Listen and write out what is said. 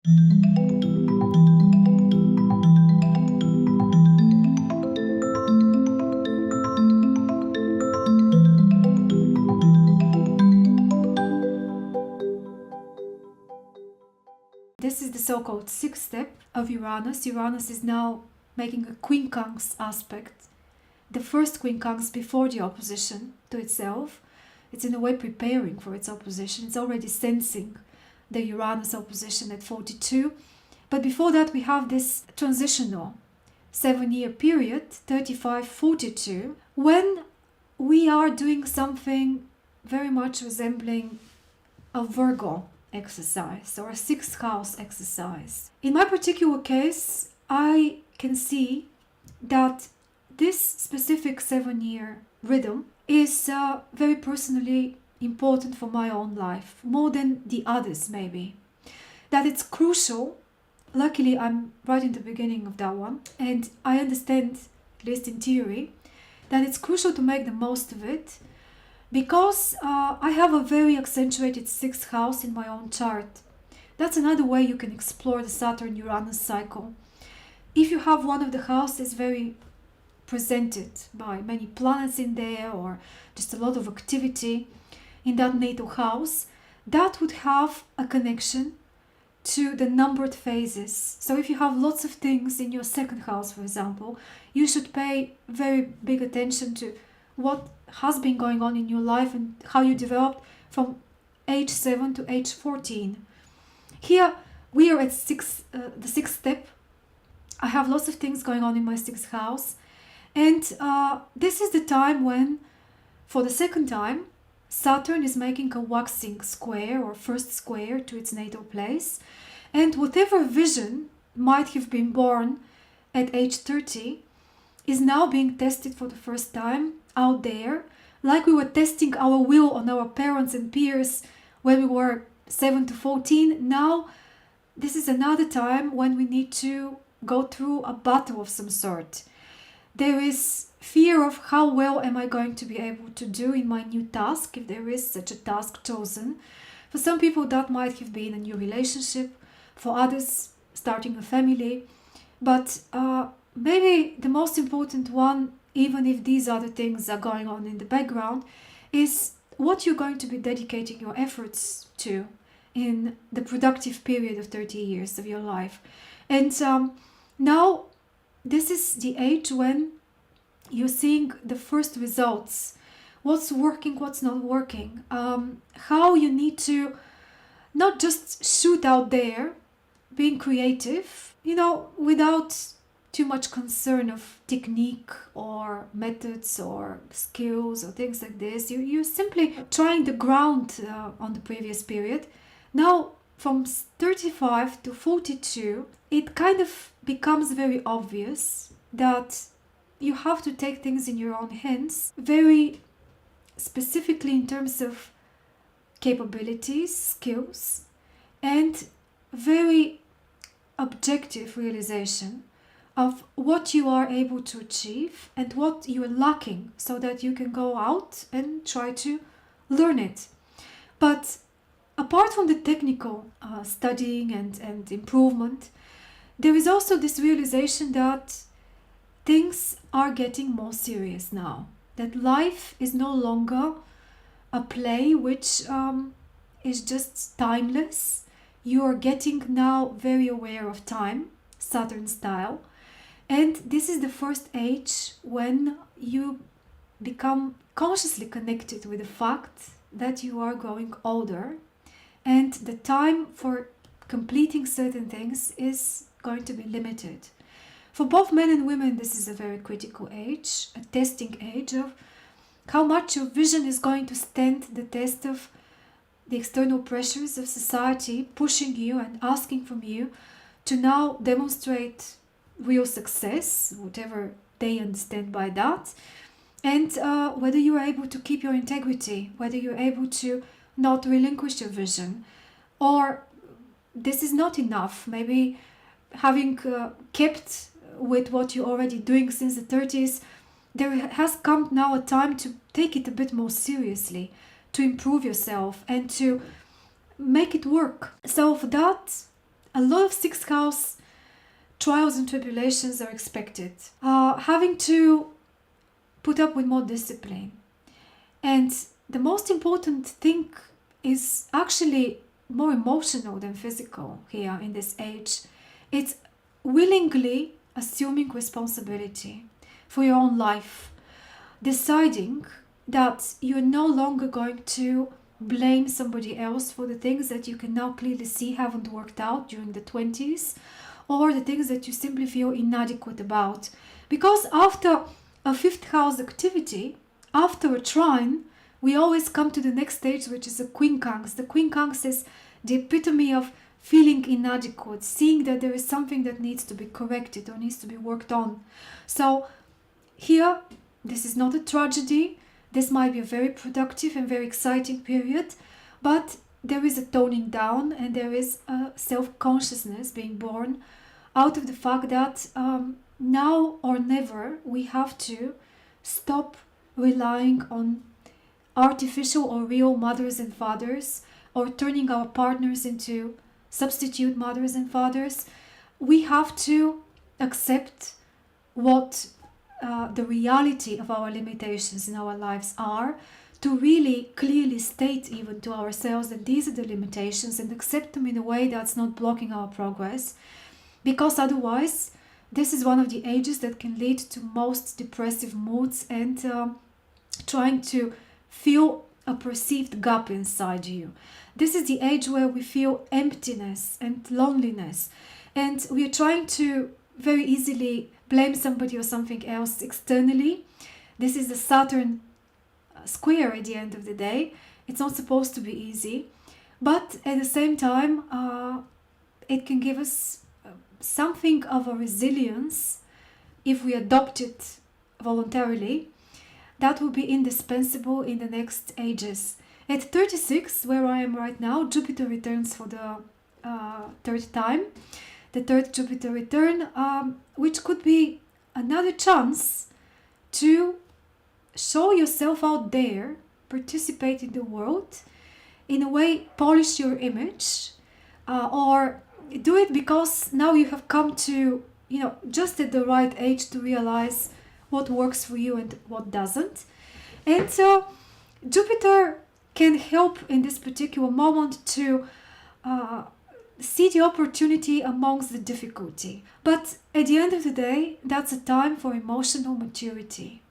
This is the so-called sixth step of Uranus. Uranus is now making a quincunx aspect, the first quincunx before the opposition to itself. It's in a way preparing for its opposition. It's already sensing the Uranus opposition at 42. But before that, we have this transitional 7-year period, 35-42, when we are doing something very much resembling a Virgo exercise or a sixth house exercise. In my particular case, I can see that this specific 7-year rhythm is very personally important for my own life, more than the others maybe. That it's crucial. Luckily, I'm right in the beginning of that one, and I understand, at least in theory, that it's crucial to make the most of it, because I have a very accentuated sixth house in my own chart. That's another way you can explore the Saturn-Uranus cycle. If you have one of the houses very presented by many planets in there, or just a lot of activity in that natal house, that would have a connection to the numbered phases. So if you have lots of things in your second house, for example, you should pay very big attention to what has been going on in your life and how you developed from age 7 to age 14. Here we are at the sixth step. I have lots of things going on in my sixth house, and this is the time when, for the second time, Saturn is making a waxing square or first square to its natal place, and whatever vision might have been born at age 30 is now being tested for the first time out there, like we were testing our will on our parents and peers when we were 7 to 14. Now this is another time when we need to go through a battle of some sort. There is fear of how well am I going to be able to do in my new task, if there is such a task chosen. For some people that might have been a new relationship, for others starting a family, but maybe the most important one, even if these other things are going on in the background, is what you're going to be dedicating your efforts to in the productive period of 30 years of your life. And now this is the age when you're seeing the first results. What's working, what's not working. How you need to not just shoot out there, being creative, without too much concern of technique or methods or skills or things like this. You're simply trying the ground on the previous period. Now, from 35 to 42, it kind of becomes very obvious that you have to take things in your own hands, very specifically in terms of capabilities, skills, and very objective realization of what you are able to achieve and what you are lacking, so that you can go out and try to learn it. But apart from the technical studying and improvement, there is also this realization that things are getting more serious now. That life is no longer a play which is just timeless. You are getting now very aware of time, Saturn style. And this is the first age when you become consciously connected with the fact that you are growing older, and the time for completing certain things is going to be limited. For both men and women, this is a very critical age, a testing age of how much your vision is going to stand the test of the external pressures of society pushing you and asking from you to now demonstrate real success, whatever they understand by that, and whether you are able to keep your integrity, whether you're able to not relinquish your vision, or this is not enough. Maybe having kept with what you're already doing since the 30s, there has come now a time to take it a bit more seriously, to improve yourself and to make it work. So for that, a lot of sixth house trials and tribulations are expected. Having to put up with more discipline. And the most important thing is actually more emotional than physical here in this age. It's willingly assuming responsibility for your own life, deciding that you're no longer going to blame somebody else for the things that you can now clearly see haven't worked out during the 20s, or the things that you simply feel inadequate about. Because after a fifth house activity, after a trine, we always come to the next stage, which is a quincunx. The quincunx is the epitome of feeling inadequate, seeing that there is something that needs to be corrected or needs to be worked on. So here, this is not a tragedy. This might be a very productive and very exciting period, but there is a toning down and there is a self-consciousness being born out of the fact that now or never we have to stop relying on artificial or real mothers and fathers, or turning our partners into substitute mothers and fathers. We have to accept what the reality of our limitations in our lives are, to really clearly state even to ourselves that these are the limitations and accept them in a way that's not blocking our progress, because otherwise this is one of the ages that can lead to most depressive moods and trying to fill a perceived gap inside you. This is the age where we feel emptiness and loneliness, and we are trying to very easily blame somebody or something else externally. This is the Saturn square at the end of the day. It's not supposed to be easy, but at the same time it can give us something of a resilience if we adopt it voluntarily. That will be indispensable in the next ages. At 36, where I am right now, Jupiter returns for the third time. The third Jupiter return, which could be another chance to show yourself out there, participate in the world, in a way polish your image, or do it because now you have come to, just at the right age to realize what works for you and what doesn't. And so Jupiter can help in this particular moment to see the opportunity amongst the difficulty. But at the end of the day, that's a time for emotional maturity.